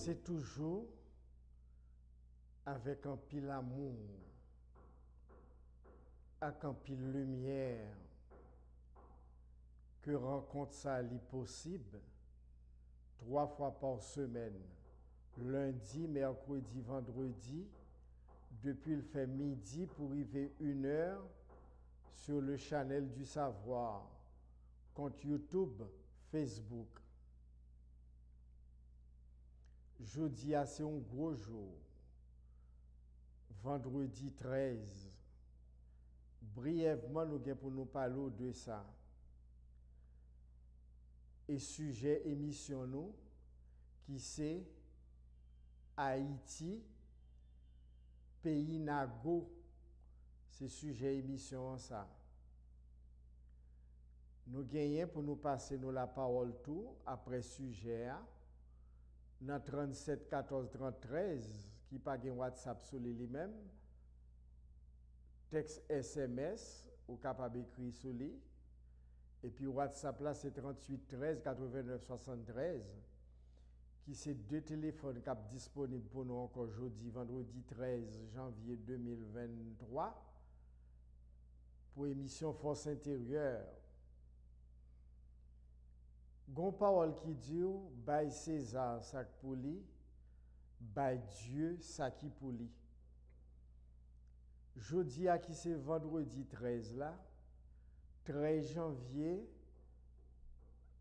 c'est toujours avec un pile amour, avec un pile lumière, que rencontre ça est possible 3 fois par semaine, lundi, mercredi, vendredi, depuis le fait midi pour arriver 1 heure sur le channel du savoir, compte YouTube, Facebook. Jeudi, c'est un gros jour. Vendredi 13. Brièvement, nous allons pour nous parler de ça. Et sujet émission nous, qui c'est Haïti, pays Nago. C'est sujet émission ça. Nous gagnons pour nous passer nous la parole tout après sujet dans 37 14 33 qui pas gain WhatsApp sur lui-même, texte SMS ou capable écrire sur lui, et puis WhatsApp là c'est 38 13 89 73 qui c'est 2 téléphones qui sont disponibles pour nous encore jeudi vendredi 13 janvier 2023 pour émission Force intérieure. Gon parole qui dit by César ça pour lui, by Dieu ça qui pour lui. Jeudi à qui c'est vendredi 13 là, 13 janvier,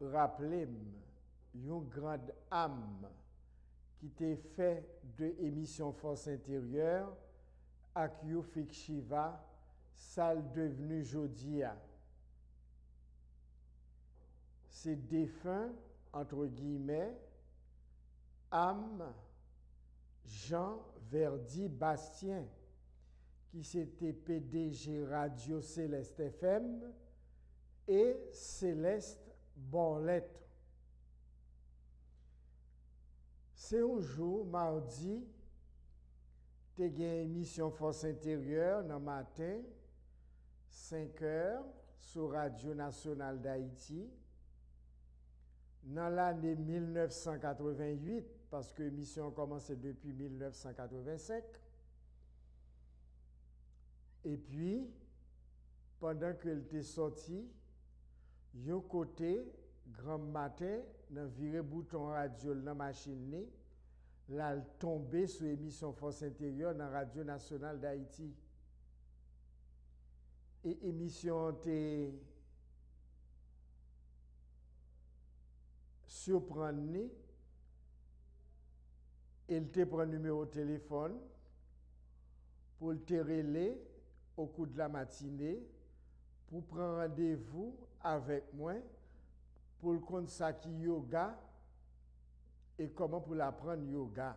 rappelez-moi, une grande âme qui t'a fait de émission Force intérieure à Kyofik Shiva, salle devenue jeudi. C'est défunt, entre guillemets, âme Jean Verdi Bastien, qui c'était PDG Radio Céleste FM et Céleste Bonlettre. C'est un jour, mardi, tu as une émission Force intérieure dans le matin, 5 heures, sur Radio Nationale d'Haïti. Dans l'année 1988, parce que l'émission a commencé depuis 1985. Et puis, pendant qu'elle était sortie, yon côté, grand matin, dans viré bouton radio dans la machine, là, elle tombé sur l'émission Force intérieure dans Radio Nationale d'Haïti. Et émission était surprendre, il te prend numéro de téléphone pour le relais au cours de la matinée pour prendre rendez-vous avec moi pour le compte ça qui yoga et comment pour l'apprendre yoga.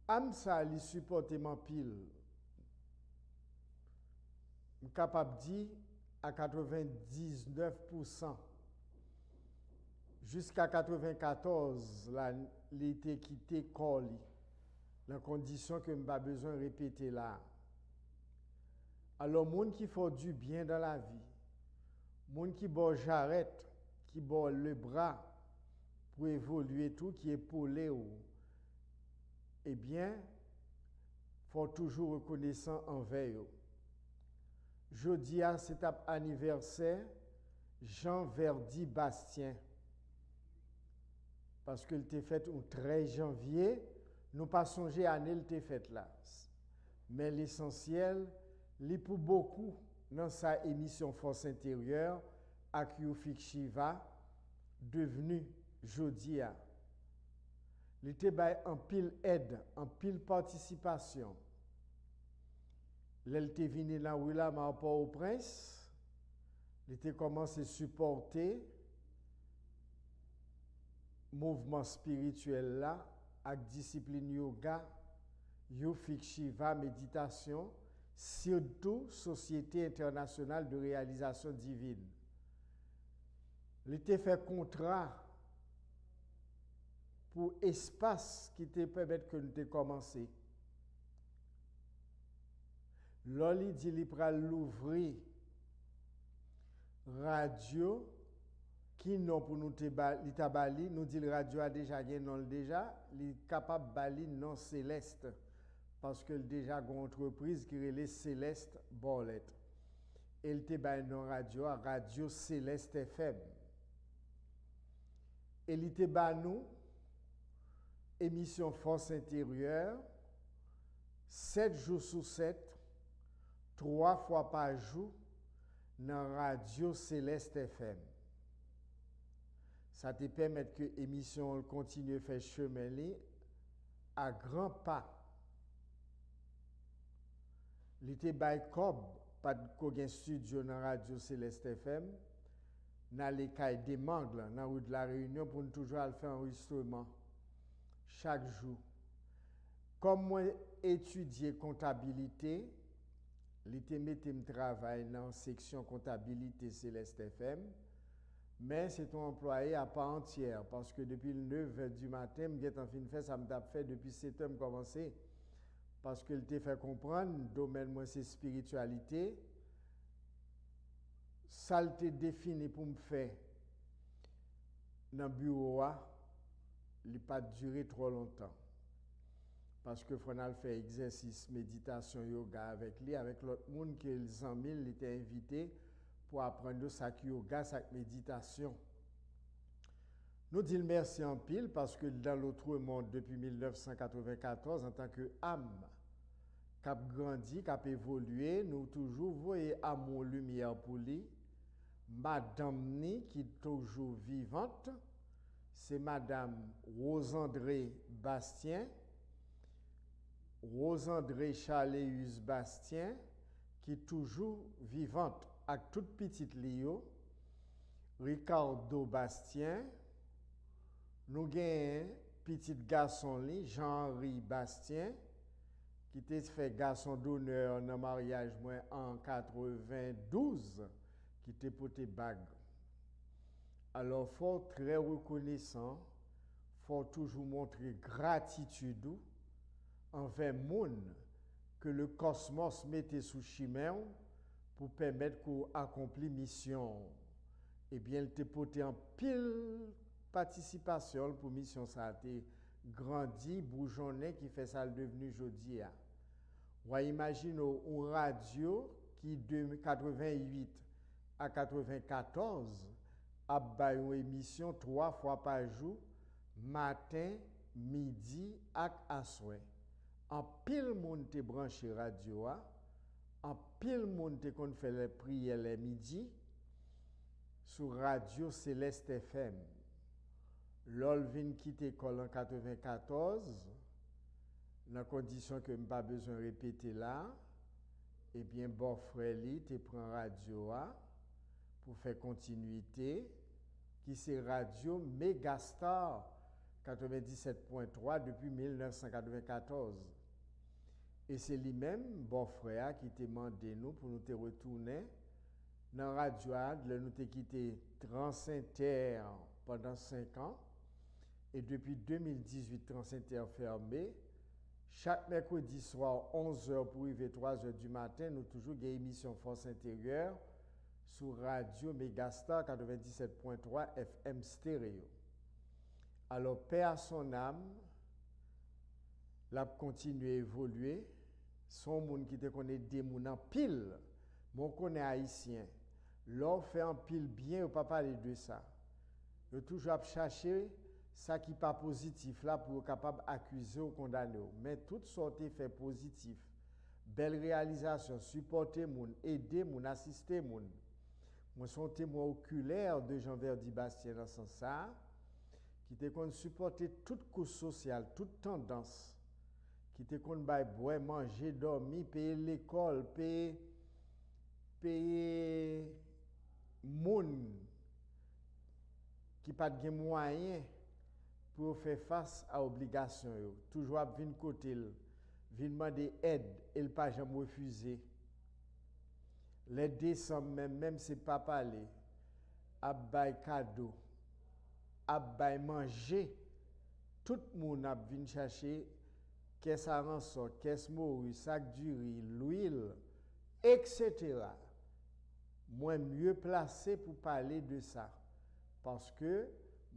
Am ça li supporter mon pile. Je suis capable de dire à 99%. Jusqu'à 94, l'été quitté Coli, dans condition que je n'ai pas besoin de répéter là. Alors, monde qui fait du bien dans la vie, monde qui bat j'arrête, qui bat le bras pour évoluer tout, qui est épaulé, eh bien, faut toujours reconnaissant envers eux. Jeudi à cet anniversaire, Jean Verdi Bastien. Parce que l'était fait au 13 janvier, nous pas songé à l'année l'était fait là. Mais l'essentiel, li pour beaucoup dans sa émission Force intérieure, à Kyofik Shiva, devenu jeudi à. L'était bay en pile aide, en pile participation. L'était venu là où là, par rapport au prince, l'était commencé à supporter mouvement spirituel là, avec discipline yoga, Kyofik Shiva, méditation, surtout Société internationale de réalisation divine. L'était fait contrat pour espace qui te permettre que nous te commencer. L'oli dit li pral l'ouvrir radio qui non pour nous te bali, nous dit le radio a déjà gagné non déjà, il est capable de bali non céleste parce que déjà une entreprise qui est Céleste Borlet. Elle te ba non radio Radio Céleste FM. Elle te ba nous émission Force intérieure 7 jours sur 7 3 fois par jour dans Radio Céleste FM. Ça te permet que l'émission continue à faire chemin à grands pas. L'été by Cobb, pas de studio dans Radio Céleste FM, dans les cailles des Mangles, dans la rue de la Réunion, pour nous toujours faire un enregistrement chaque jour. Comme moi étudier comptabilité, l'été mettre travail dans la section comptabilité Céleste FM. Mais c'est ton employé à part entière parce que depuis le 9h du matin, je suis fait ça m'a fait depuis 7h commencé parce que il t'a fait comprendre domaine moi c'est spiritualité. Ça t'a défini pour me faire dans le bureau il pas durer trop longtemps. Parce que faut faire exercice, méditation, yoga avec lui avec l'autre monde qui les amis, il était invité pour apprendre sa yoga, sa méditation. Nous disons merci en pile parce que dans l'autre monde, depuis 1994, en tant que âme, qui a grandi, qui a évolué, nous toujours voyons amour, lumière pour lui. Madame Ni, qui est toujours vivante, c'est Madame Rose-André Bastien, Rose-André Chaléus Bastien, qui est toujours vivante. Avec toute petite Lio, Ricardo Bastien, nous avons petit garçon Jean-Henri Bastien, qui était fait garçon d'honneur dans le mariage en 92, qui était porté bague. Alors, il faut être très reconnaissant, il faut toujours montrer gratitude envers le monde que le cosmos mettait sous chemin pour permettre qu'on accomplisse mission. Eh bien, il t'a porté en pile participation pour mission ça a été grandi, bourgeonné qui fait ça devenu aujourd'hui. On imagine une radio qui de 88 à 94 a une émission 3 fois par jour, matin, midi et soir. En pile monde te branché radio en pile monde te qu'on fait les prières les midi sur Radio Céleste FM. L'Olvin quitte l'école en 94, dans la condition que je n'ai pas besoin de répéter là, eh bien, bon frère, tu prends radio pour faire continuité, qui c'est Radio Megastar 97.3 depuis 1994. Et c'est lui-même, bon frère, qui t'a demandé nous pour nous te retourner dans la radio, nous t'ai quitté Transinter pendant 5 ans. Et depuis 2018, Transinter fermé. Chaque mercredi soir, 11h pour arriver 3h du matin, nous toujours des émissions Force intérieure sur Radio Megastar 97.3 FM stéréo. Alors, paix à son âme, l'a continué à évoluer. Son monde qui te connaît des moun en pile, mon connaît haïtien. L'on fait en pile bien, ou pas parler de ça. Je toujours chercher ça qui n'est pas positif là pour être capable d'accuser ou condamner. Mais toute sorte fait positif. Belle réalisation, supporter moun, aider moun, assister moun. Moi, son témoin oculaire de Jean-Verdi Bastien dans ce sens, qui te qu'on supporter toute couche sociale, toute tendance, qui te qu'on bail boire, manger, dormir, payer l'école, payer moun qui pas de moyens pour faire face à l'obligation. Toujours à venir côté, venir demander aide, et ne pas jamais refuser. Les décembre même si pas parler, à bail cadeau, à bail manger, tout le monde a venu chercher caisse à rançon, caisse morue, sac du riz, l'huile, etc. Moi mieux placé pour parler de ça. parce que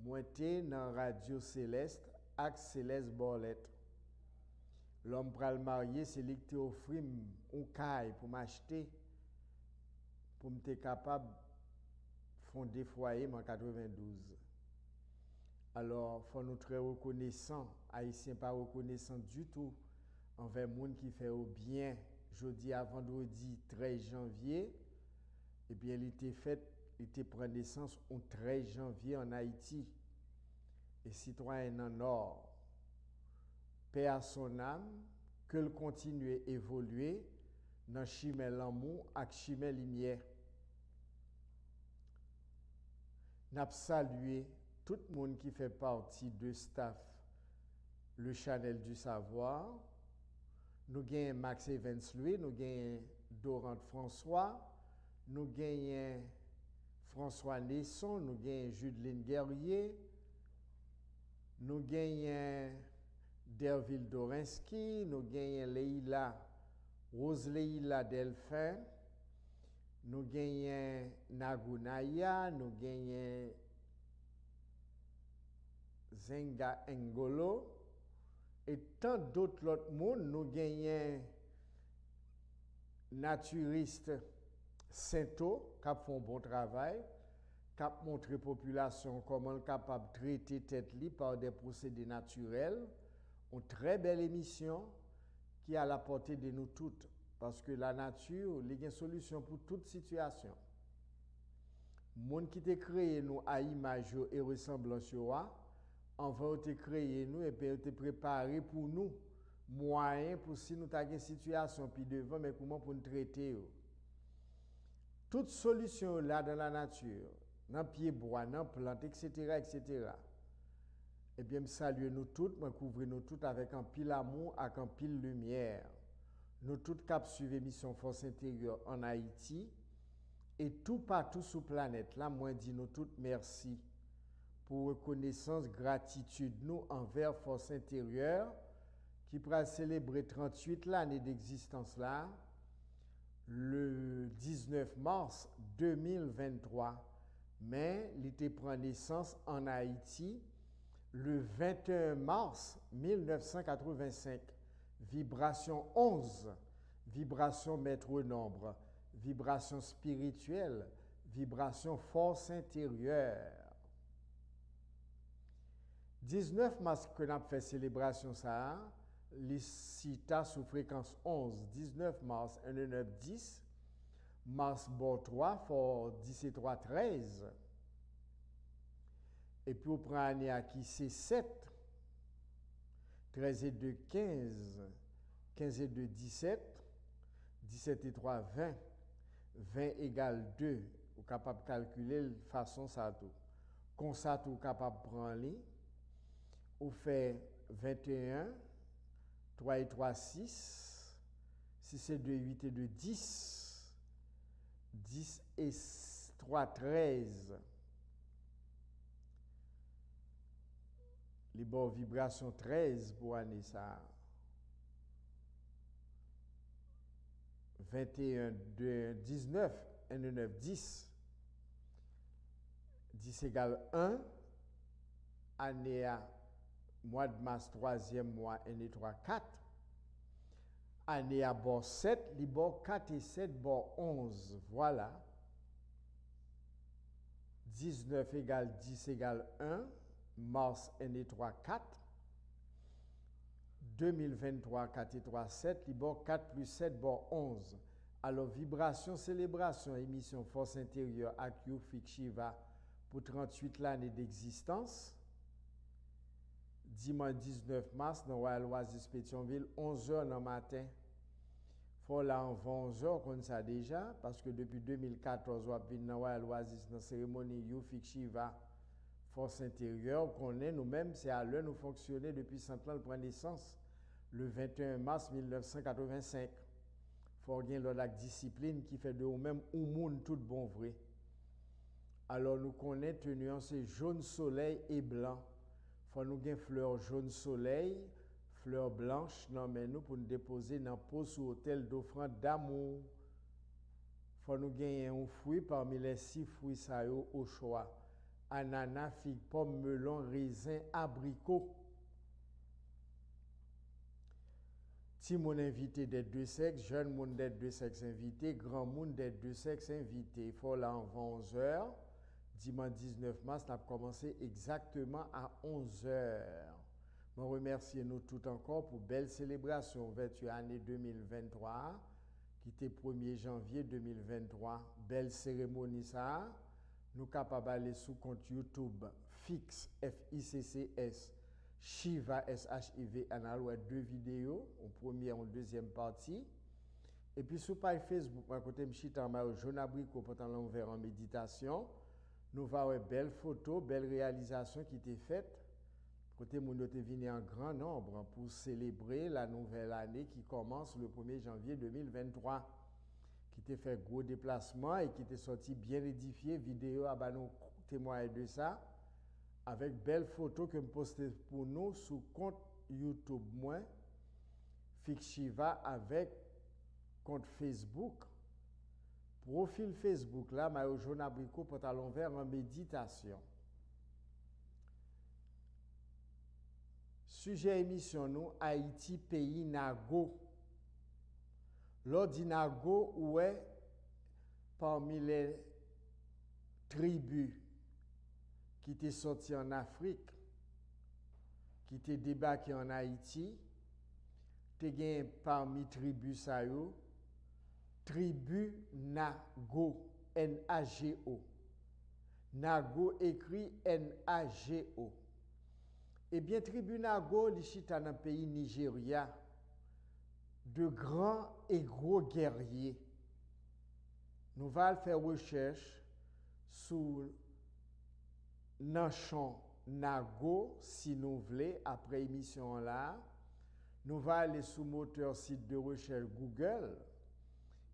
moi j'étais dans radio céleste avec Céleste Borlette. L'homme pral marié, c'est lui qui offre un caille pour m'acheter pour me capable de fonder foyer en 92. Alors, il faut nous très reconnaissants, Haïtiens pas reconnaissants du tout envers les gens qui fait au bien jeudi à vendredi 13 janvier. Eh bien, il était pris naissance le 13 janvier en Haïti. Et citoyen en or, paix à son âme, que le continue à évoluer dans chimé l'amour et chimé lumière. N'a salué tout le monde qui fait partie de staff le Chanel du Savoir. Nous gagnons Max Evans Louis, nous gagnons Dorante François, nous gagnons François Nesson, nous gagnons Judeline Guerrier, nous gagnons Derville Dorinski, nous gagnons Leïla, Rose Leïla Delphin, nous gagnons Nagunaya, nous gagnons Zenga Ngolo, et tant d'autres monde, nous gagnons naturistes Sainto, qui font un bon travail, qui montrent la population comment elle est capable de traiter tête li par des procédés naturels. Une très belle émission qui est à la portée de nous toutes, parce que la nature, il y a une solution pour toute situation. Le monde qui t'a créé nous à image et ressemblance, on va te créer nous et puis te préparer pour nous moyens pour si nous avons une situation puis devant mais comment pour nous traiter. Toute solution là dans la nature, dans pied bois, dans plante, etc., etc. Eh bien, je salue nous toutes, je couvre nous toutes avec un pile amour, avec un pile lumière. Nous toutes cap suivre l'émission Force Intérieure en Haïti et tout partout sur la planète. Là, moi, dis nous toutes merci pour reconnaissance, gratitude nous envers Force Intérieure qui pourra célébrer 38 l'année d'existence là, le 19 mars 2023. Mais il était prend naissance en Haïti le 21 mars 1985. Vibration 11, vibration maître nombre, vibration spirituelle, vibration force intérieure. 19 mars que nous avons fait célébration ça, les cita sous fréquence 11, 19 mars 1910, mars bord 3 for 17 3 13. Et puis on prend l'année à qui c'est 7, 13 et 2 15, 15 et 2 17, 17 et 3 20, 20 égale 2, vous êtes capable de calculer de façon ça tout. Comme ça vous êtes capable de prendre. Vous faites 21, 3 et 3, 6, 6 et 2, 8 et 2, 10, 10 et 3, 13. Les bonnes vibrations 13 pour année ça. 21, 2, 19, 1, 9, 10. 10 égale 1. Année à mois de mars, 3e mois, 1 et 3, 4. Année à bord 7, les bords 4 et 7, bord 11. Voilà. 19 égale 10 égale 1. Mars, 1 et 3, 4. 2023, 4 et 3, 7. Les bords 4 plus 7, bord 11. Alors, vibration, célébration, émission Force Intérieure à Kyufik Shiva pour 38 l'année d'existence. Dimanche 19 mars, dans Royal Oasis Pétionville, 11h dans le matin. Faut là en 11h, comme ça déjà, parce que depuis 2014, on a vu dans Royal Oasis, dans la cérémonie Yufik Shiva, Force Intérieure, qu'on est nous-mêmes, c'est à l'heure nous fonctionner depuis 100 ans, le point naissance, le 21 mars 1985. Faut bien la discipline qui fait de nous-mêmes un monde tout bon vrai. Alors nous connaissons tenu en ces jaune soleil et blanc. Faut nous gagner fleurs jaune soleil, fleurs blanches, non mais nous pour nous déposer dans pot sous hôtel d'offrande d'amour. Faut nous gagner un fruit parmi les 6 fruits ça au choix. ananas, figue, pomme, melon, raisin, abricot. Si mon invité des deux sexes, jeune monde des deux sexes invité, grand monde des deux sexes invité. Il faut là avant 11h. Dimanche 19 mars, on a commencé exactement à 11h. Je remercie nous tout encore pour belle célébration 21 année 2023, qui était 1er janvier 2023. Belle cérémonie ça. Nous sommes capables d'aller sur le compte YouTube FICS, F-I-C-C-S, Shiva, S-H-I-V, on a 2 vidéos, en première et en deuxième partie. Et puis sur page Facebook, à côté de Mchita, Jeune Abricot, pendant l'envers en méditation, nous voyons une belle photo, belle réalisation qui était faite. Côté mon était venu en grand nombre pour célébrer la nouvelle année qui commence le 1er janvier 2023. Qui était fait gros déplacement et qui était sorti bien édifié, vidéo à nous témoigner de ça, avec belles photos que je postais pour nous sur compte YouTube moi, Fix Shiva avec compte Facebook. Profil Facebook là, Mario Jaune Abricot pantalon vert en méditation. Sujet émission nous, Haïti, pays Nago. L'ordinago, où est parmi les tribus qui étaient sorties en Afrique, qui étaient débarquées en Haïti, te gen parmi tribus sa yo, tribu Nago, N-A-G-O. Nago écrit N-A-G-O. Eh bien, tribu Nago, li chita dans le pays Nigeria, de grands et gros guerriers. Nous allons faire recherche sur Nanchon Nago, si nous voulons, après l'émission là. Nous allons aller sur le moteur site de recherche Google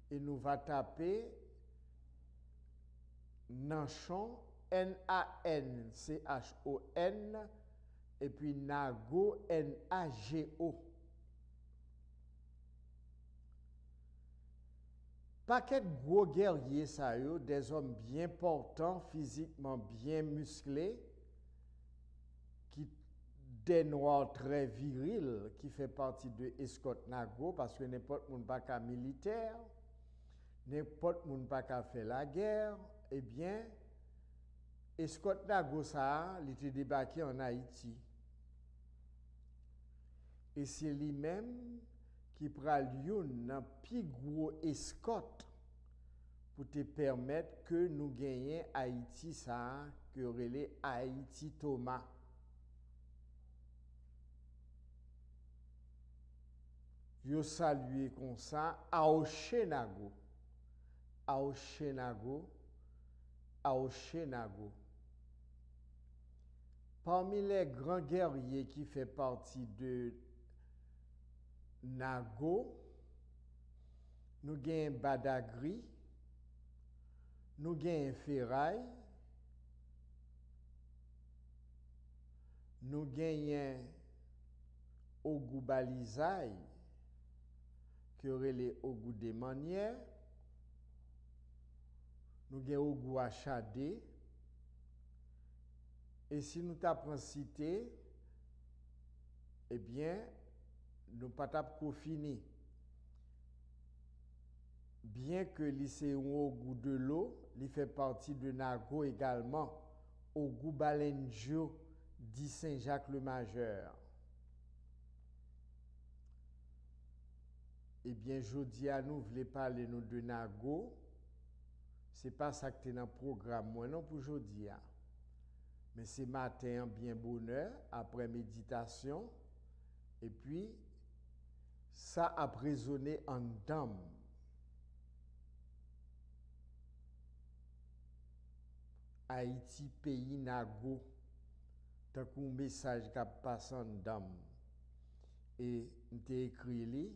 et nous allons taper Nanchon, N-A-N-C-H-O-N, et puis Nago, N-A-G-O. Paquet de gros guerriers, ça y est, des hommes bien portants, physiquement bien musclés, qui des noirs très virils, qui fait partie de Escort Nago, parce que n'importe qui pas qu'à militaire, n'importe qui pas qu'à faire la guerre, eh bien, Escort Nago, ça, il était débarqué en Haïti. Et c'est lui-même qui prend un plus gros escorte pour te permettre que nous gagnions Haïti, ça, que relais Haïti Thomas. Je salue comme ça Aoshenago. Aoshenago. Aoshenago. Parmi les grands guerriers qui font partie de Nago, nous avons Badagri, nous avons Ferraille, nous avons Ogoubalizaï, qui aurait les Ogou des Manières, nous avons Ogou Achadé, et si nous t'apprenons cité, eh bien, nous pas tapons fini. Bien que lycée au goût de l'eau, il fait partie de Nago également, au goût Balenjo, dit Saint-Jacques-le-Majeur. Eh bien, jeudi à nous voulons parler nous de Nago. C'est pas ça que tu dans le programme, moi non pour jeudi. Mais c'est matin bien bonheur, après méditation. Et puis, ça a résonné en dame. Haïti, pays Nago. Tant qu'un message qui passe en dame. Et m'te écrit li.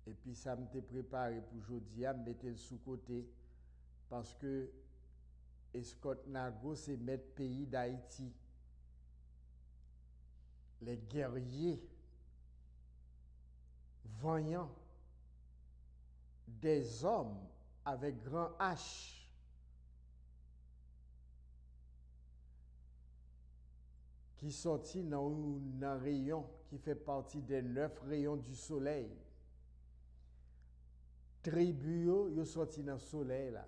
Et puis ça m'te préparé pour aujourd'hui, mettre le sous-côté. Parce que Escort Nago, c'est mettre pays d'Haïti. Les guerriers vaillants, des hommes avec grand H, qui sorti dans un rayon qui fait partie des 9 rayons du soleil. Tribu yo sorti dans le soleil là.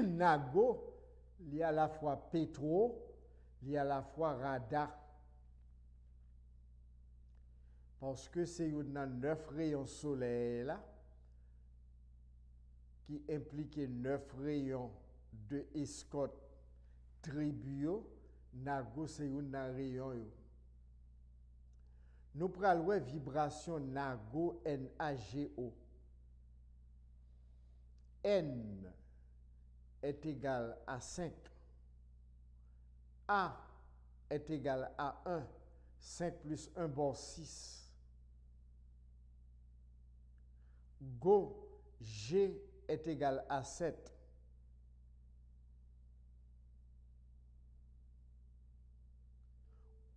Nago, il y a à la fois pétro, il y a à la fois rada. Parce que c'est dans 9 rayons soleil là qui implique 9 rayons de escorte tribu. Nago c'est un rayon yo. Nous prenons la vibration Nago, N-A-G-O. N est égal à 5. A est égal à 1. 5 plus 1 bon 6. Go, G est égal à 7.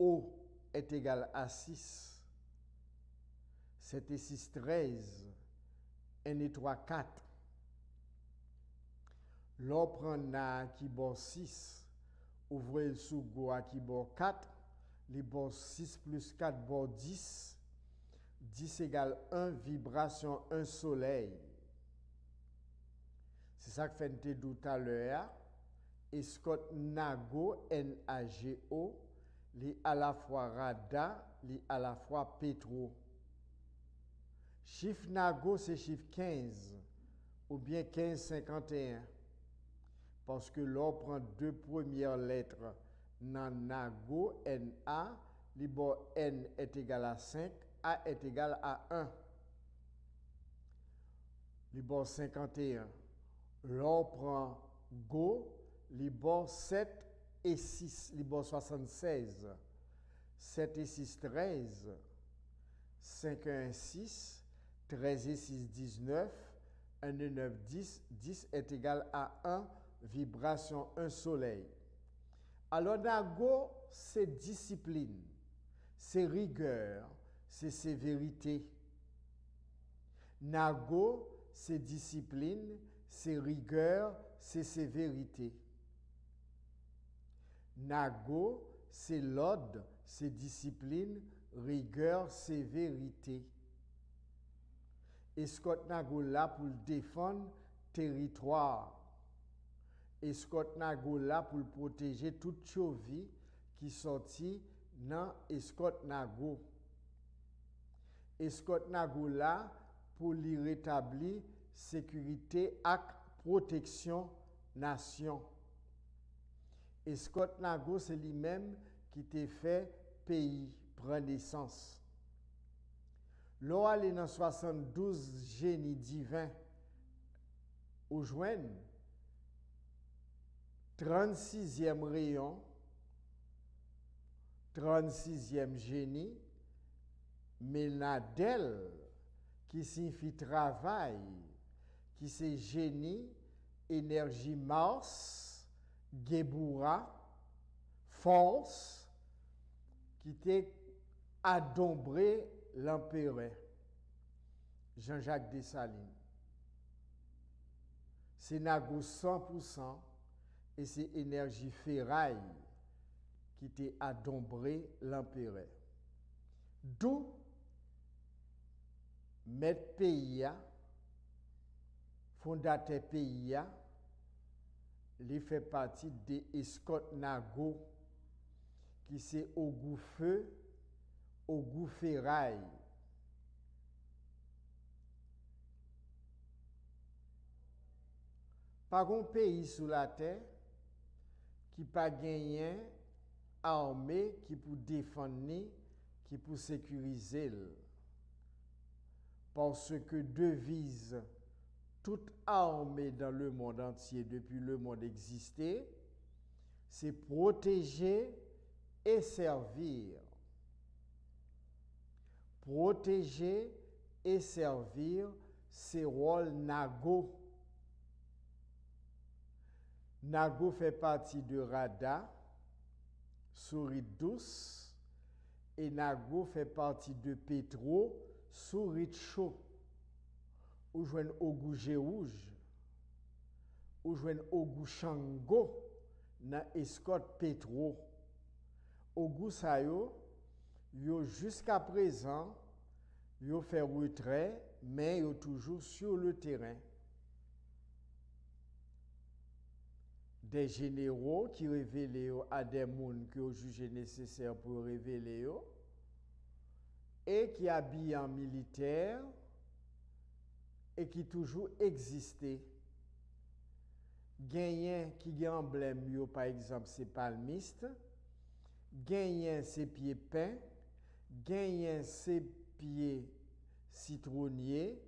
O est égal à 6. 7 et 6, 13. 1 et 3, 4. L'on prend na qui bon 6. Ouvrez le sous go à qui bon 4. Les bon 6 plus 4 bon 10. 10 égale 1, vibration 1 soleil. C'est ça que fait tout à l'heure. Et Scott Nago, N-A-G-O, li à la fois Rada, li à la fois Pétro. Chiffre Nago, c'est chiffre 15, ou bien 1551. Parce que l'on prend 2 premières lettres dans Nago, N-A, li bon N est égal à 5, A est égal à 1. Li bon 51. L'on prend Go, li bon 7 et 6, li bon 76. 7 et 6, 13. 5 et 1, 6. 13 et 6, 19. 1 et 9, 10. 10 est égal à 1, vibration 1 soleil. Alors, Nago, c'est discipline, c'est rigueur, c'est sévérité. Nago, c'est discipline, c'est rigueur, c'est sévérité. Nago, c'est l'ordre, c'est discipline, rigueur, sévérité. Et Scott Nago là pour défendre territoire. Et Scott Nago là pour protéger toute chose qui sortit dans Scott Nago. Et Scott Nago là pour lui rétablir sécurité et protection nation. Et Scott Nago c'est lui-même qui t'a fait pays prendre naissance. L'on allait dans 72 génies divins au joindre 36e rayon, 36e génie, Ménadel, qui signifie travail, qui c'est génie, énergie Mars, Géboura, force, qui t'est adombré l'empereur, Jean-Jacques Dessalines. C'est Nago 100%. Et c'est énergie ferraille qui t'a adombré l'empereur. D'où maître pays, fondateur pays, il fait partie de Scott Nago, qui c'est au goût feu, au goût ferraille. Par un pays sous la terre, qui pas gagné armée qui pour défendre, qui pour sécuriser. Parce que devise toute armée dans le monde entier depuis le monde existait, c'est protéger et servir. Protéger et servir, c'est rôle Nago. Nago fait partie de Rada, souris douce, et Nago fait partie de Pétro, souris chaud. Ou joignent Ogou Géouge, ou joignent Ogou Chango, dans Escort Pétro. Ogou sa yo jusqu'à présent, yo fait retrait, mais yo toujours sur le terrain. Des généraux qui révèlent à des gens qui ont jugé nécessaire pour révéler et qui habillent en militaire et qui toujours existent. Gagné qui a emblème, par exemple, c'est palmiste. Gagné c'est pieds pins. Gagné c'est pieds citronniers.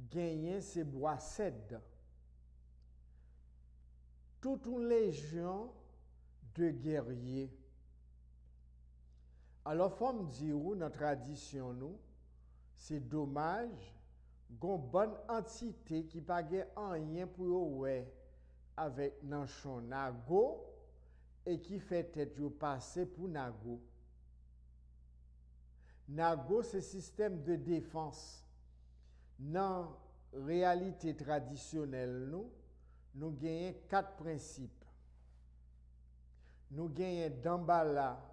Gagné c'est bois cèdre. Toute une légion de guerriers. Alors, faut me dire, dans tradition, nous, c'est dommage, qu'on bonne entité qui n'a pas rien pour ouais avec Nanchon Nago et qui fait tête passer pour Nago. Nago, c'est système de défense. Dans la réalité traditionnelle, nous gagnons 4 principes. Nous gagnons d'Ambala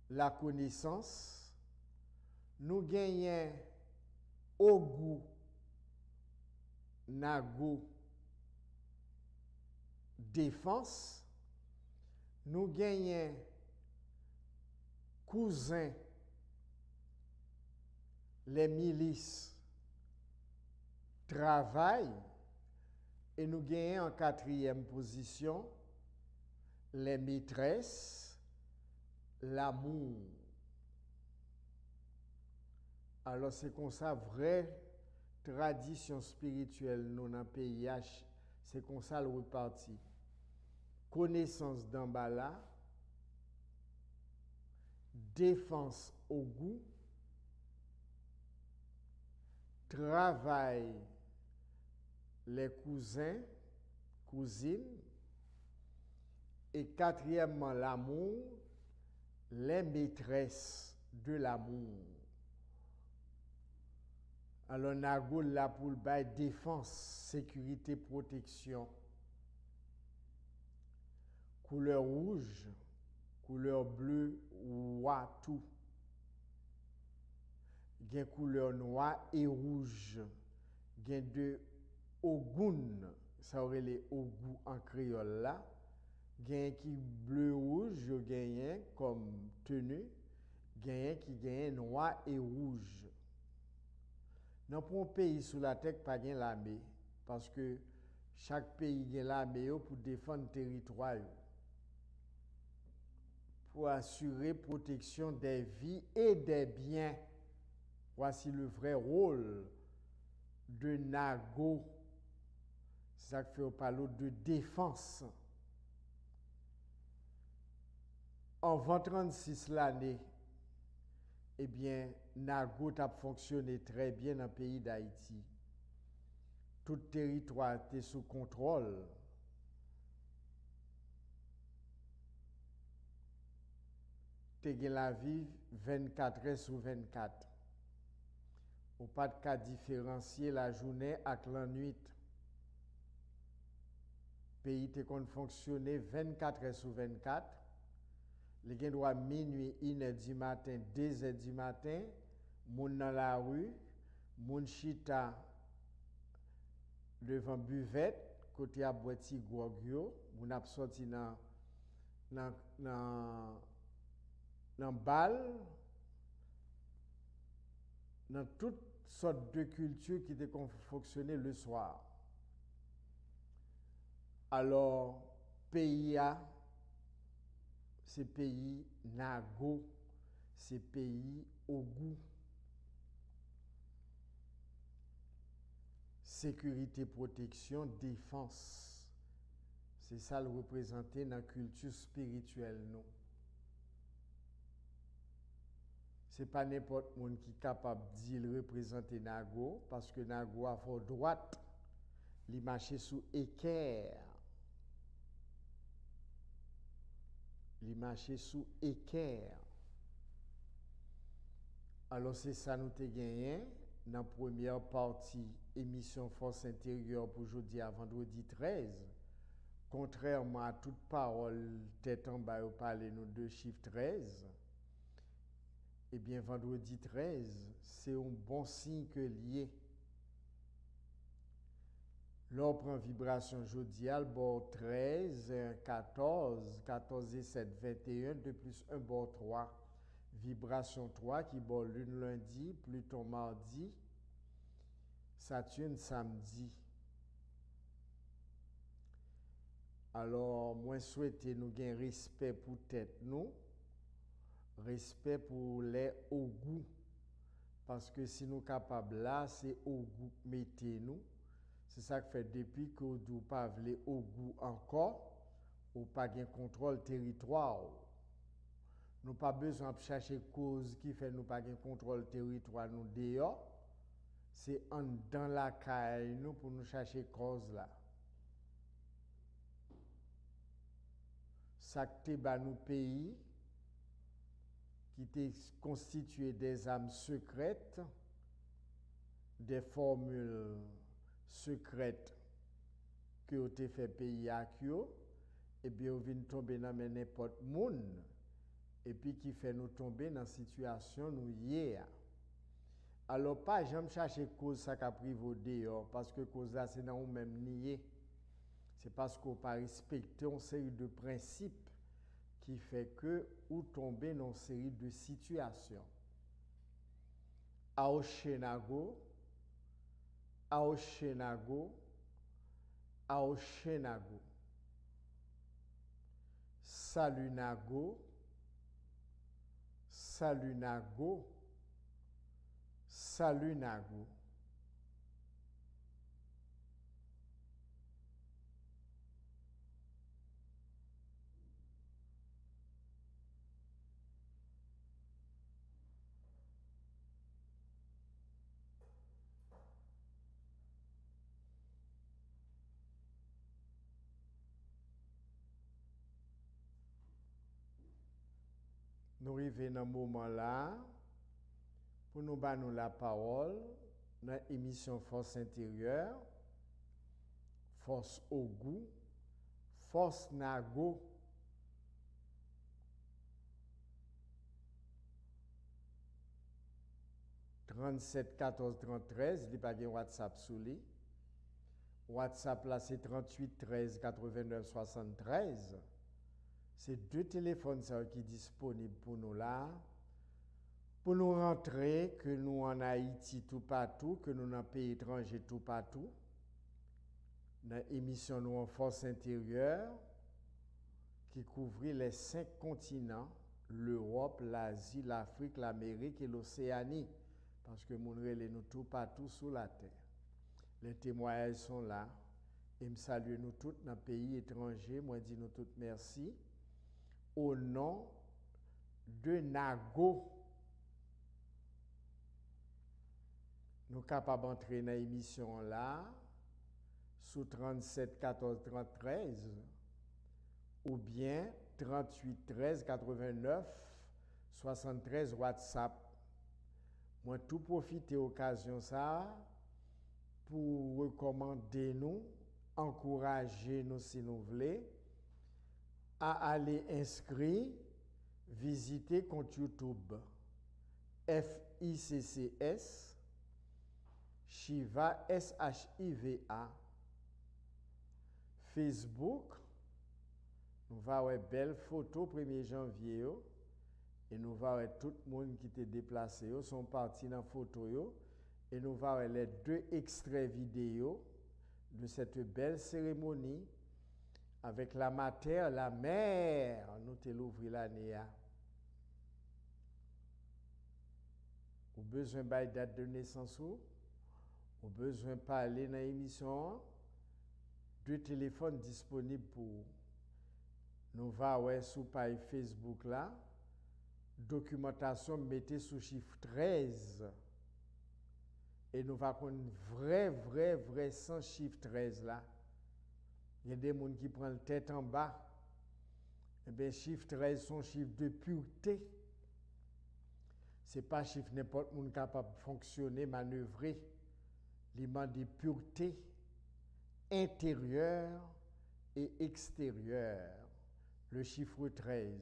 la connaissance. Nous gagnons Ogou, Nago, défense. Nous gagnons cousin, les milices, travail. Et nous gagnons en 4e position les maîtresses, l'amour. Alors c'est comme ça, vraie tradition spirituelle nous dans le pays, c'est comme ça le reparti. Connaissance d'Ambala, défense au goût, travail les cousins, cousines, et 4e l'amour, les maîtresses de l'amour. Alors, Nago là pour le bail défense, sécurité, protection. Couleur rouge, couleur bleue, roi, tout. Il y a couleur noire et rouge. Il y a de Ogun, ça aurait les Ogou en créole là. Gagne qui bleu rouge, je gagne comme tenue. Gagne qui gagne noir et rouge. Dans un pays sous la terre, pas gagne l'armée. Parce que chaque pays gagne l'armée pour défendre le territoire. Pour assurer protection des vies et des biens. Voici le vrai rôle de Nago. C'est ça que fait parler de défense. En 1936 l'année, eh bien, Nago a fonctionné très bien dans le pays d'Haïti. Tout le territoire était sous contrôle. Tu la vie 24 heures sur 24. On pas de cas différencier la journée avec la nuit. Le pays était fonctionné 24 heures sur 24. Les gens doivent minuit, 1h du matin, 2h du matin, moun dans la rue, moun chita devant buvette, côté à boiti gogyo, moun ap sorti dans bal, dans toutes sortes de cultures qui étaient fonctionnées le soir. Alors, pays a c'est pays Nago, c'est pays Ogou. Sécurité, protection, défense. C'est ça le représenter dans la culture spirituelle, non. Ce n'est pas n'importe qui qui est capable de dire représenter Nago, parce que Nago a fort droite, il marche sous équerre. Il marche sous équerre. Alors c'est ça nous te gagné dans la première partie émission Force intérieure pour aujourd'hui à vendredi 13 contrairement à toute parole tête en bas, vous parlez nous de chiffre 13, eh bien vendredi 13, c'est un bon signe que lié. L'on prend vibration jodiale, bord 13, 14, 14 et 7, 21, 2 plus 1, bord 3. Vibration 3 qui bord lune lundi, Pluton mardi, Saturne samedi. Alors, moi souhaite nous gagner respect pour tête nous, respect pour les hauts goûts. Parce que si nous sommes capables là, c'est au goût mettez nous. C'est ça que fait depuis que nous ne pas au goût encore, ou pas de contrôle territoire. Nous pas besoin de chercher cause qui fait nous pas de contrôle territoire nous dehors. C'est en dans la caille nous pour nous chercher cause là. Ça que ba nous pays qui est constitué des âmes secrètes, des formules secrètes que vous avez fait payer à Kyo, et bien vous venez tomber dans n'importe monde, et puis qui fait nous tomber dans la situation nous hier. Alors pas jamais chercher cause ça qu'a pris vos dehors, parce que cause là c'est dans vous même nier. C'est parce qu'on pas respecté une série de principes qui fait que vous tombez dans une série de situations. Aoshenago, Aoshenago, Aoshenago, Salunago, Salunago, Salunago. Nous arrivons dans ce moment-là pour nous donner la parole dans l'émission Force intérieure, Force au goût, Force Nago. « 37 14 30 13, il n'y a pas de WhatsApp sous lui. WhatsApp là c'est 38 13 89 73. C'est deux téléphones ça, qui sont disponibles pour nous là. Pour nous rentrer, que nous en Haïti tout partout, que nous dans pays étrangers tout partout. Dans l'émission nous en Force intérieure qui couvre les 5 continents, l'Europe, l'Asie, l'Afrique, l'Amérique et l'Océanie. Parce que nous nous tout partout sous la terre. Les témoignages sont là. Et me salue nous tous dans le pays étranger. Moi, dis nous tous merci. Au nom de Nago, nous sommes capables d'entrer dans l'émission là, sous 37 14 30 13, ou bien 38 13 89 73 WhatsApp. Moi, tout profiter de l'occasion ça pour recommander nous, encourager nous si nous voulons, à aller inscrire, visiter compte YouTube FICCS, Shiva SHIVA, Facebook, nous allons avoir une belle photo 1er janvier. Et nous allons tout le monde qui était déplacé, sont partis dans la photo. Et nous allons les 2 extraits vidéo de cette belle cérémonie avec la matière, la mère. Nous t'ai l'ouvrir l'année. Au besoin de date de naissance, au besoin de parler dans l'émission, 2 téléphones disponibles pour nous allons sur page Facebook là. Documentation mettez sous chiffre 13 et nous allons vrai sans chiffre 13 là. Il y a des gens qui prennent la tête en bas. Eh bien, chiffre 13 sont chiffre de pureté. Ce n'est pas chiffre n'importe qui capable de fonctionner, manœuvrer. Il demande de pureté intérieure et extérieur, le chiffre 13.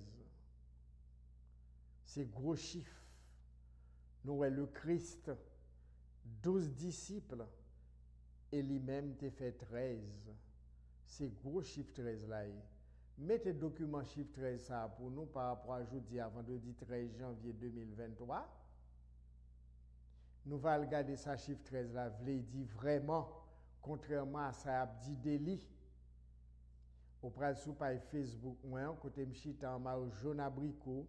C'est gros chiffre. Nous voyons le Christ, 12 disciples, et lui-même t'a fait 13. C'est gros chiffre 13 là. Mettez document chiffre 13 ça pour nous par rapport à jeudi, vendredi 13 janvier 2023. Nous allons regarder ça chiffre 13 là, v'lait dit vraiment, contrairement à ça a dit délit. Au pral sous page Facebook, moi, côté m'chita en maillot jaune abricot,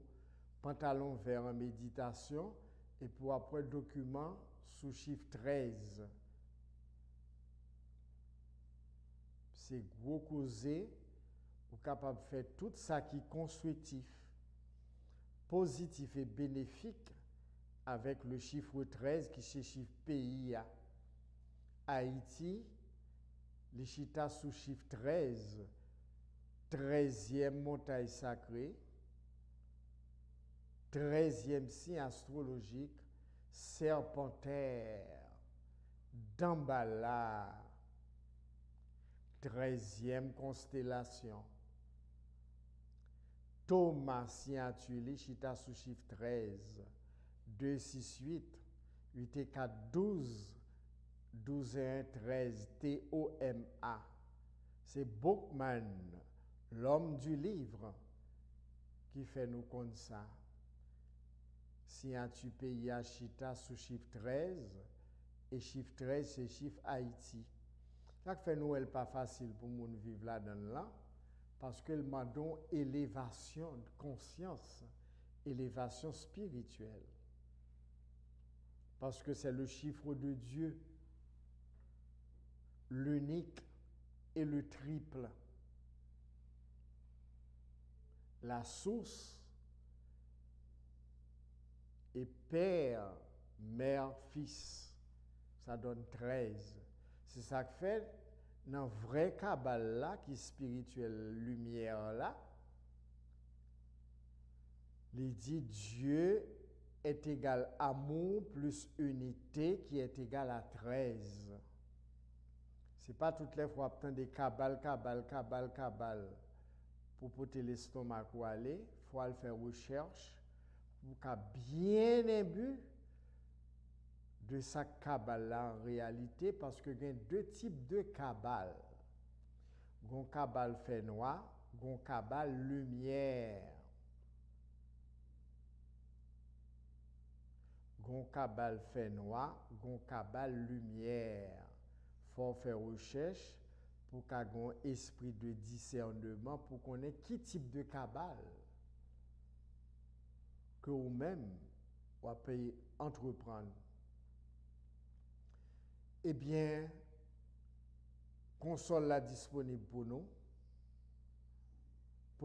pantalon vert en méditation, et pour après document sous chiffre 13. C'est gros causé, ou capable de faire tout ça qui est constructif, positif et bénéfique avec le chiffre 13 qui c'est chiffre pays. Haïti, les chita sous chiffre 13, 13e montagne sacrée, 13e signe astrologique, Serpentaire, Damballa, 13e constellation. Thomas Siantuli, chita sous chiffre 13, 2, 6, 8, 8 et 4, 12, 12 et 1, 13, T-O-M-A. C'est Bookman, l'homme du livre, qui fait nous comme ça. Siantuli pays à chita sous chiffre 13, et chiffre 13 c'est chiffre Haïti. Ça fait nous elle pas facile pour nous vivre là-dedans là, parce que le mandon élévation de conscience, élévation spirituelle. Parce que c'est le chiffre de Dieu, l'unique et le triple. La source est Père, Mère, Fils. Ça donne 13. C'est ça que fait dans le vrai Kabbale là, qui est spirituel, lumière là, il dit Dieu est égal amour plus unité qui est égal à 13. Ce n'est pas toutes les fois obtenir des Kabbale pour porter l'estomac ou aller. Il faut aller faire recherche pour qu'à bien imbu de sa Kabbale en réalité, parce que il y a deux types de Kabbale. Il y a un Kabbale fait noir, il y a un Kabbale lumière. Il y a un Kabbale fait noir, il y a un Kabbale lumière. Il faut faire recherche pour qu'il y ait un esprit de discernement pour qu'on ait quel type de Kabbale que vous-même vous pouvez entreprendre. Eh bien, console là disponible pour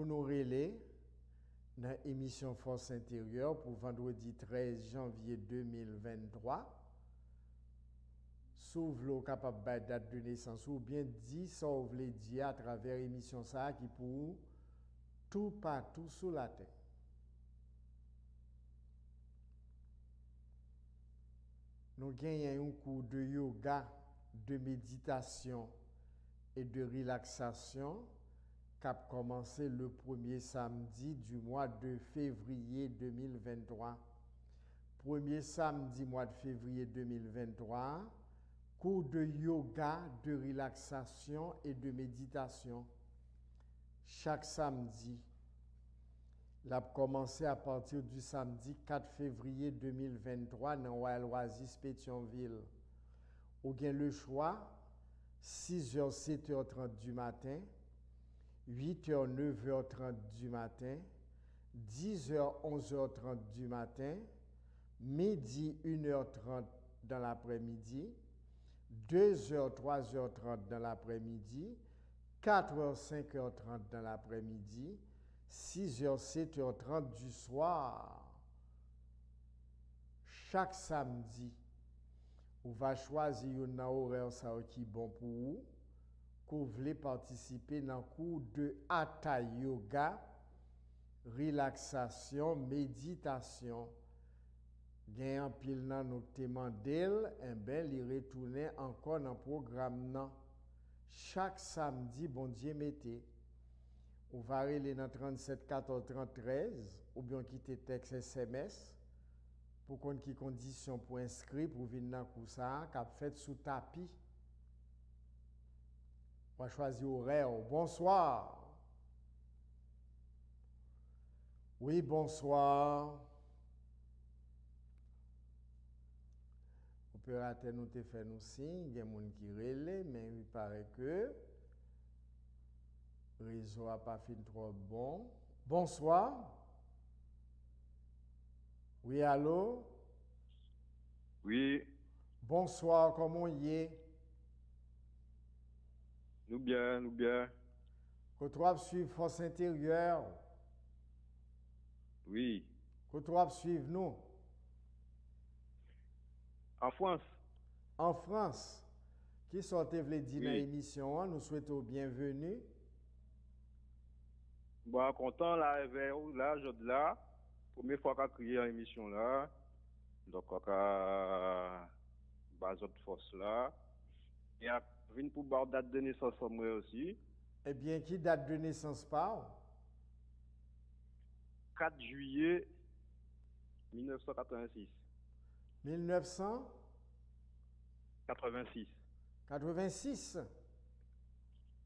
nous relayer dans l'émission Force intérieure pour vendredi 13 janvier 2023. Sauf le capable de date de naissance ou bien dit ça vous voulez dire à travers l'émission ça qui pour tout partout sur la terre. Nous gagnons un cours de yoga, de méditation et de relaxation qui a commencé le premier samedi du mois de février 2023. Premier samedi mois de février 2023, cours de yoga, de relaxation et de méditation. Chaque samedi. Il a commencé à partir du samedi 4 février 2023 dans Royal Oasis Pétionville. Vous avez le choix 6h, 7h30 du matin, 8h, 9h30 du matin, 10h, 11h30 du matin, midi, 1h30 dans l'après-midi, 2h, 3h30 dans l'après-midi, 4h, 5h30 dans l'après-midi, 6h, 7h30 du soir. Chaque samedi, vous va choisir un horaire qui est bon pour vous, que vous voulez participer dans le cours de Hatha Yoga, relaxation, méditation. Gagne un pile dans nous demandel, il retourne encore dans le programme. chaque samedi, bon Dieu mettez. Ou va aller dans 37 14 13 ou bien quitter texte SMS pour qu'on qui condition pour inscrire pour venir dans cours ça qu'a fait sous tapis. On va choisir horaire. Bonsoir. Oui, bonsoir. Opérateur nous te fait nous signe, il y a des gens qui relèvent, mais il paraît que le réseau n'a pas fait trop bon. Bonsoir. Oui, allô? Oui, Bonsoir, comment y est? nous bien, nous bien. Que tu vas suivre Force intérieure? Oui. Que tu vas suivre nous? En France, En France, qui sortait vle dire dans oui. l'émission, nous souhaitons bienvenue. Bon, content là, là, je là, première fois qu'a crié en émission là. Donc, qu'a base de force là. Et à venir pour bar date de naissance moi aussi. Eh bien, qui date de naissance par? 4 juillet 1986. 1986. 86.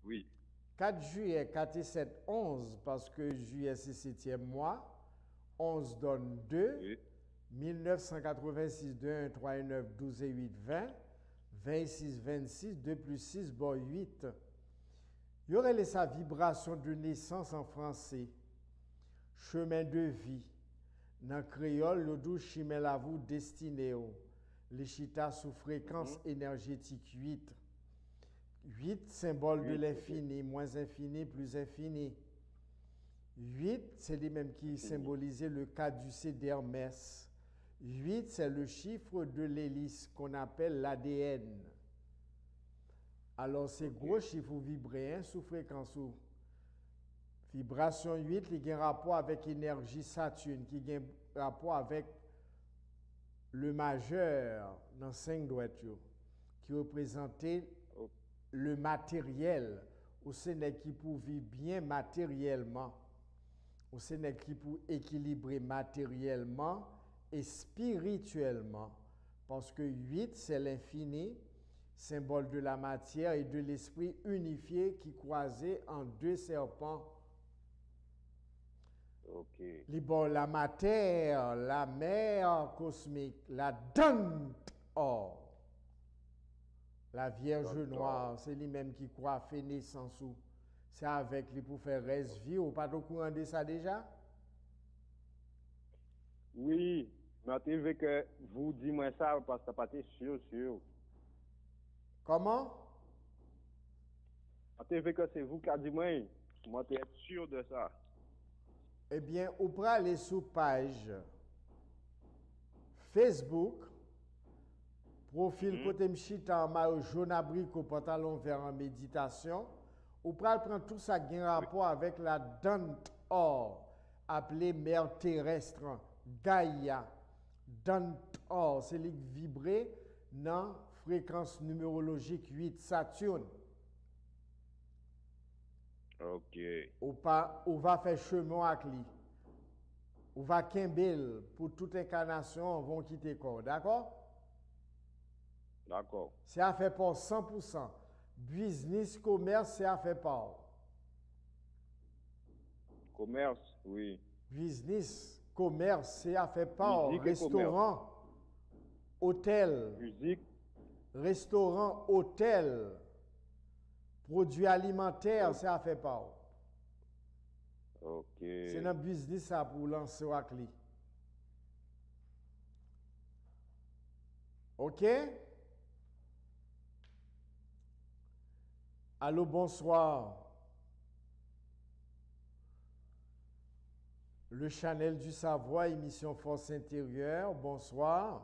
Oui. 4 juillet, 4 et 7, 11, parce que juillet c'est 7e mois. 11 donne 2. Oui. 1986, 2, 1, 3 et 9, 12 et 8, 20. 26, 26, 2 plus 6, bon 8. Il y aurait sa vibration de naissance en français. Chemin de vie. Dans créole, le doux chimel à vous destiné. Les chita sous fréquence énergétique 8. 8, symbole de l'infini, moins infini, plus infini. 8, c'est les mêmes qui symbolisaient le caducée d'Hermès. 8, c'est le chiffre de l'hélice qu'on appelle l'ADN. Alors, ces gros chiffres vibrés sous fréquence ou vibration 8, qui a un rapport avec l'énergie Saturne, qui a un rapport avec le majeur dans 5 doigts, qui représentait le matériel, ou ce n'est qui pour vivre bien matériellement, ou ce n'est qui pour équilibrer matériellement et spirituellement, parce que 8, c'est l'infini, symbole de la matière et de l'esprit unifié qui croisait en deux serpents. Ok. La matière, la mer cosmique, la dante or. La Vierge Noire, c'est lui-même qui croit fait naissance ou. C'est avec lui pour faire reste vie ou pas au courant de ça déjà? Oui, mais tu veux que vous dites moi ça parce que pas sûr. Comment? Tu veux que c'est vous qui a dit moi tu es sûr de ça. Eh bien, ou pour aller sur page Facebook, profil côté m'chita en maillot jaune abricot pantalon vert en méditation, ou pour prendre tout ça qui a un rapport avec la dante or, appelée mer terrestre, Gaïa. Dante or, c'est les vibré dans fréquence numérologique 8, Saturne. Ok. Ou va faire chemin avec lui. Ou va Kimbel pour toute incarnation vont quitter corps, d'accord? D'accord. C'est à faire par 100%. Business, commerce, c'est à faire par. Commerce, oui. Business, commerce, c'est à faire par. Musique et Restaurant, hôtel. Musique. Restaurant, hôtel. Produits alimentaires, c'est à faire par. Ok. C'est dans le business ça pour lancer avec lui. OK? Allô, bonsoir. Le Chanel du Savoie, émission Force intérieure, bonsoir.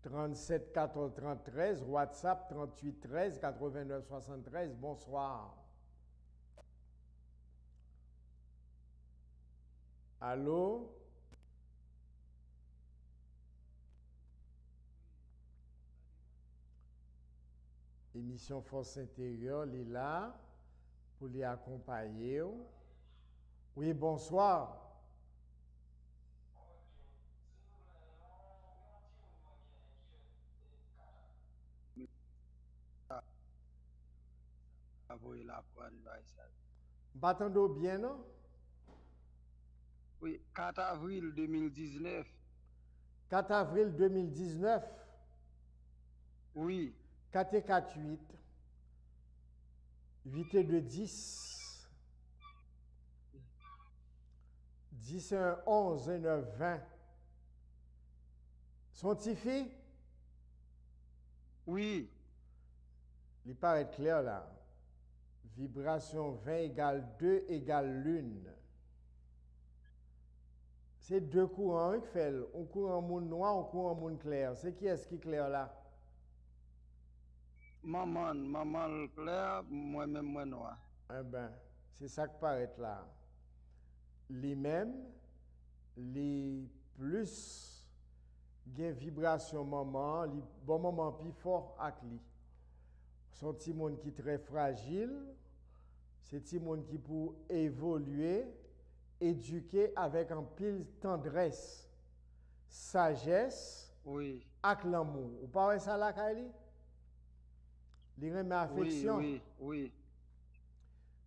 37 14 13, WhatsApp 38 13 89 73, bonsoir. Allô? Émission Force intérieure, il est là pour les accompagner. Oui, bonsoir. M'attendez bien, non? Oui, 4 avril 2019. 4 avril 2019, Oui, 4 et 4, 8. 8 et 2, 10. 10 et 1, 11 et 9, 20. Son petit fille? oui, Il paraît clair là. Vibration 20 égale 2 égale lune. C'est deux courants qui fait. Un courant monde noir, un courant monde clair. C'est qui est-ce qui est clair là? maman le clair, moi-même moi noir. Eh ben, c'est ça qui paraît là. Les mêmes, les plus gain vibration maman, les bon maman plus fort avec lui. Son petit monde qui est très fragile, c'est petit monde qui pour évoluer, éduquer avec un pile tendresse, sagesse, Oui, avec l'amour. Vous parlez ça là, Kylie? Il remet oui, affection. oui, oui.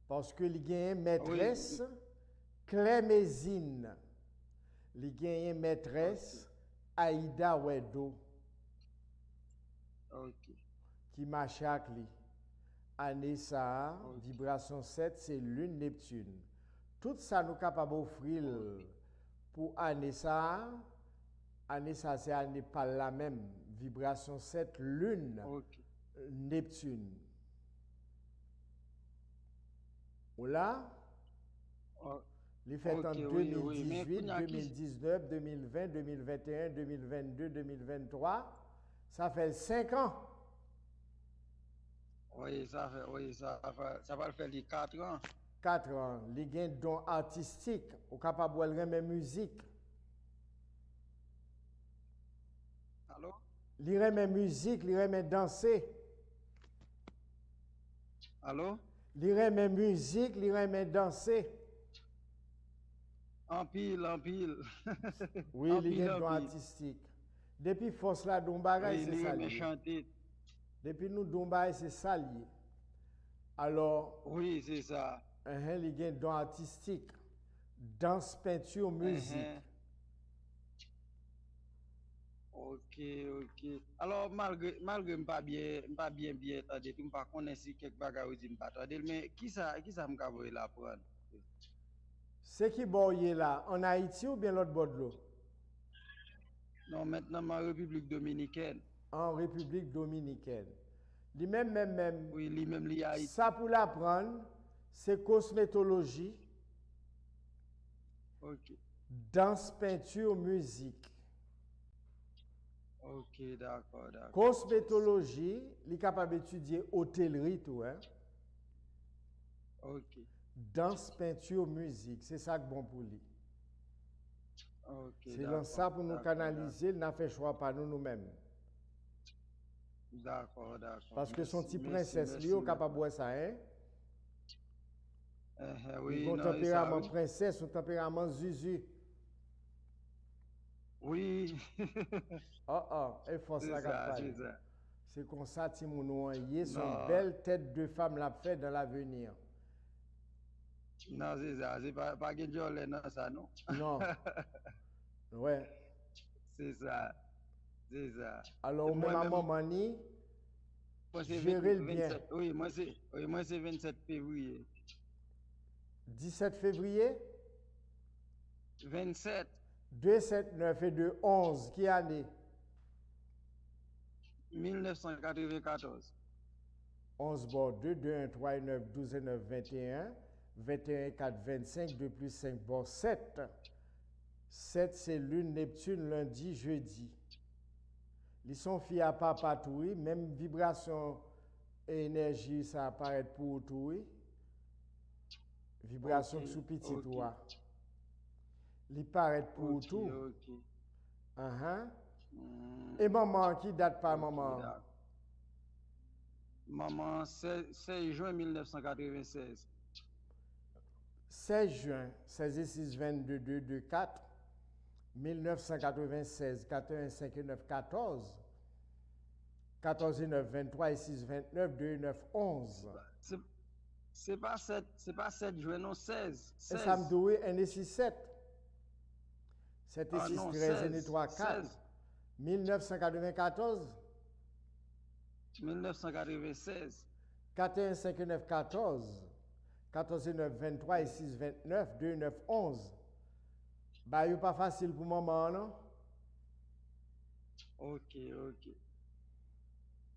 Parce que il gagne maîtresse, Clémésine. Il gagne maîtresse, Aïda Wedo, Ok, qui marche avec lui. Année ça, vibration 7, c'est lune Neptune. Tout ça nous capable d'offrir pour année ça. Année ça, c'est année pas la même. Vibration 7, lune, ok. Neptune. Là, Oh, les fêtes en ok, oui, oui. Mais 2018, Kounia, 2019, 2020, 2021, 2022, 2023. Ça fait 5 ans. oui, ça va le faire les 4 ans. 4 ans. Les gains don artistique, ou capable de remettre musique. Allô? Li remet musique, li remet danser. Allô? Li remet musique, li remet danser. En pile, en pile. Oui, En li pile, gen en don pile. artistique. Depuis force la don bagay, Oui, c'est les ça remet lié. chanter. Depuis nous don bagay, c'est ça lié. Alors, Oui, c'est ça. li gen don artistique. Danse, peinture, musique. Ok, ok. Alors, malgré m'pas bien entendu, puis m'pas connaître si quelque bagage ou dit m'pas entendu, mais qui ça m'ka voye la prendre? C'est qui boye là, en Haïti ou bien l'autre bord de l'eau? Non, maintenant, ma République dominicaine. En République dominicaine. Li même. Oui, lui-même, li Haïti. Ça pour l'apprendre, c'est cosmétologie, Ok, danse, peinture, musique. ok, d'accord, d'accord. Cosmétologie, il est capable d'étudier hôtellerie, tout, hein? Ok, Danse, peinture, musique. C'est ça que bon pour lui. ok, C'est dans d'accord. ça pour nous D'accord, canaliser, il n'a fait choix par nous-mêmes. D'accord, d'accord. Parce que son petit Merci, princesse, merci, lui, est capable de voir ça, hein? oui, Il a un non, ça, tempérament oui. princesse, un tempérament zuzu. Oui. Et force la C'est ça, capable. c'est ça. C'est comme ça, Timounou, son Non. belle tête de femme l'a fait dans l'avenir. Non, c'est ça. C'est pas que Dieu l'ait dans ça, non? Non. Ouais. C'est ça. C'est ça. Alors, même à maman, ni, moi, c'est gérer le bien. 27. Oui, moi, c'est 27 février. 17 février, 27. 2, 7, 9 et 2, 11. Qui année? 1994. 11 bord 2, 2, 1, 3 et 9, 12 et 9, 21. 21, 4, 25, 2 plus 5 bord 7. 7, c'est lune, Neptune, lundi, jeudi. Ils sont filles à papa tout, même vibration et énergie, ça apparaît pour tout. Vibration Ok, sous petit ok. toi. Ils paraissent pour Ok, tout. ok. Et maman, qui date pas Ok, maman? d'accord. Maman, 16 juin 1996. 16 juin, 16 et 6, 22, 2, 2, 4, 1996, 81, 5 et 9, 14, 14 et 9, 23 et 6, 29, 2 et 9, 11. C'est pas 7 juin, non, 16. Et ça me dit, 1 et 6, 7. 7 et 6, non, 13 16, et 3, 4. 16. 1994. 1996. 41, 5 et 9, 14. 14 et 9, 23 et 6, 29, 2 et 9, 11. Bah, il pas facile pour maman, non? Ok.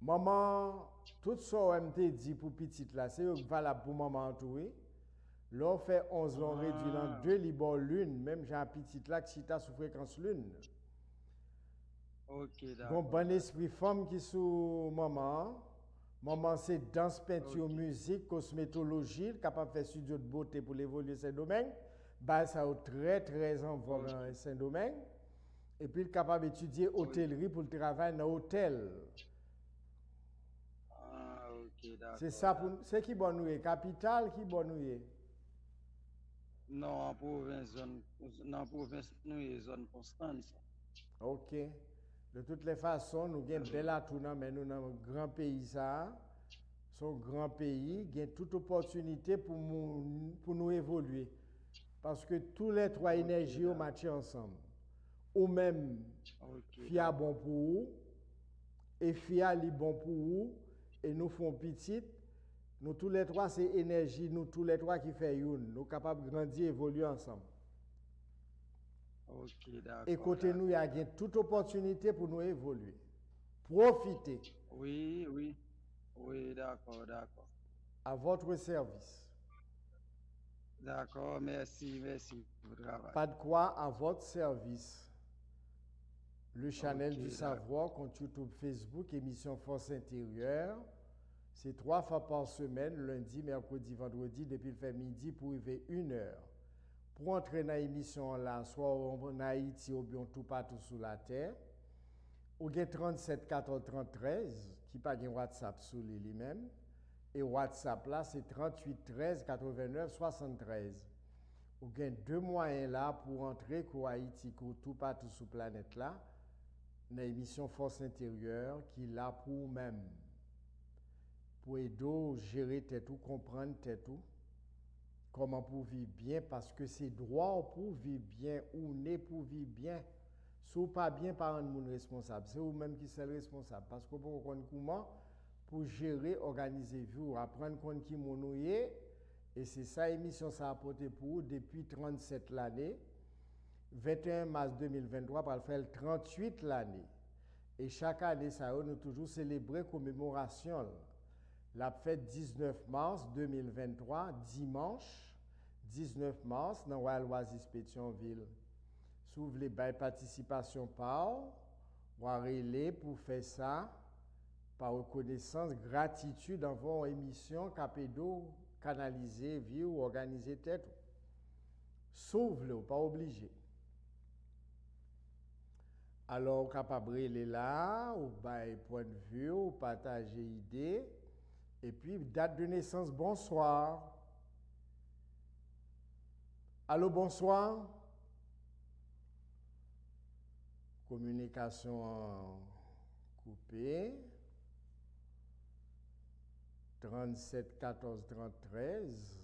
Maman, tout ça, on te dit pour petite là, c'est valable pour maman tout, oui. Là, on fait 11, on réduit dans 2 libres lune, même j'ai un petit là qui est sous fréquence lune. Ok, d'accord. Bon, bon esprit femme qui sous maman. Maman, c'est danse, peinture, musique, cosmétologie, capable de faire studio de beauté pour évoluer ces domaines. Bah, ça a très, très en vogue dans ces domaines. Et puis, capable d'étudier hôtellerie pour le travail dans l'hôtel. Ok, d'accord. C'est ça, c'est qui bon nous, capitale qui bon nous. Non, en province, nous, zone Constance. Ok. De toutes les façons, nous avons bel atout, mais nous avons un grand pays, ça. Son grand pays, il y a toute opportunité pour nous évoluer. Parce que tous les trois énergies ont matché ensemble. Ou même, FIA bon pour vous, et FIA li bon pour vous, et nous faisons petit. Nous tous les trois, c'est énergie, nous tous les trois qui fait une. Nous sommes capables de grandir, évoluer ensemble. Ok, d'accord. Et côté nous, il y a toute opportunité pour nous évoluer. Profitez. Oui, d'accord. À votre service. D'accord, merci pour le travail. Pas de quoi, à votre service. Le channel du savoir, compte YouTube, Facebook, émission Force Intérieure. C'est 3 fois par semaine, lundi, mercredi, vendredi, depuis le fait midi pour arriver 1 heure. Pour entrer dans l'émission là, soit en Haïti ou bien tout partout sur la terre, ou bien 37 14 13, qui pas de WhatsApp sous lui-même. Et WhatsApp là, c'est 38 13 89 73. Ou bien 2 moyens là pour entrer pour Haïti, pour tout partout sur la planète là, dans l'émission Force Intérieure, qui est là pour même. Pour aider gérer tout, comprendre tout, comment pour vivre bien, parce que c'est droit pour vivre bien, ou n'est pour vivre bien. Si vous pas bien, par un monde responsable, c'est vous-même qui êtes responsable. Parce que vous comprenez comment pour gérer, organiser vous, apprendre compte qui monouillé, et c'est ça l'émission ça a apporté pour vous depuis 37 l'année. 21 mars 2023 pour faire le 38 l'année. Et chaque année, ça nous toujours célébrer commémoration. La fête 19 mars 2023, dimanche 19 mars, dans Royal Oasis Pétionville. Si vous voulez participation par, vous allez pour faire ça, par reconnaissance, gratitude dans vos émissions, capédo, canaliser, vivre, organiser tête. Sauve-le, pas obligé. Alors, capable de là, ou point de vue, ou partager idée. Et puis, date de naissance, bonsoir. Allô, bonsoir. Communication coupée. 37 14 13.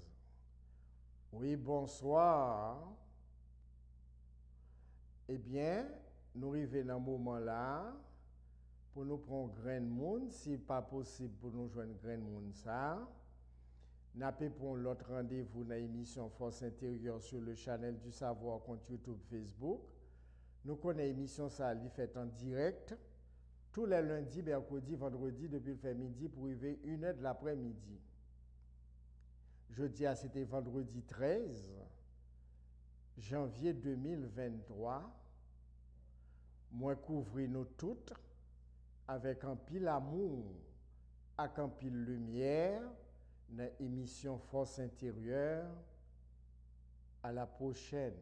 Oui, bonsoir. Eh bien, nous arrivons dans ce moment-là pour nous prendre grain de monde, si pas possible pour nous joindre grain de monde ça. Nous avons l'autre rendez-vous dans l'émission Force Intérieure sur le channel du savoir contre YouTube, Facebook. Nous connaissons l'émission ça, elle est faite en direct tous les lundis, mercredis, vendredis depuis le fait midi pour arriver 1h de l'après-midi. Jeudi, c'était vendredi 13 janvier 2023. Moi, couvrir nous toutes avec un pile amour, avec un pile lumière, dans l'émission Force Intérieure. À la prochaine.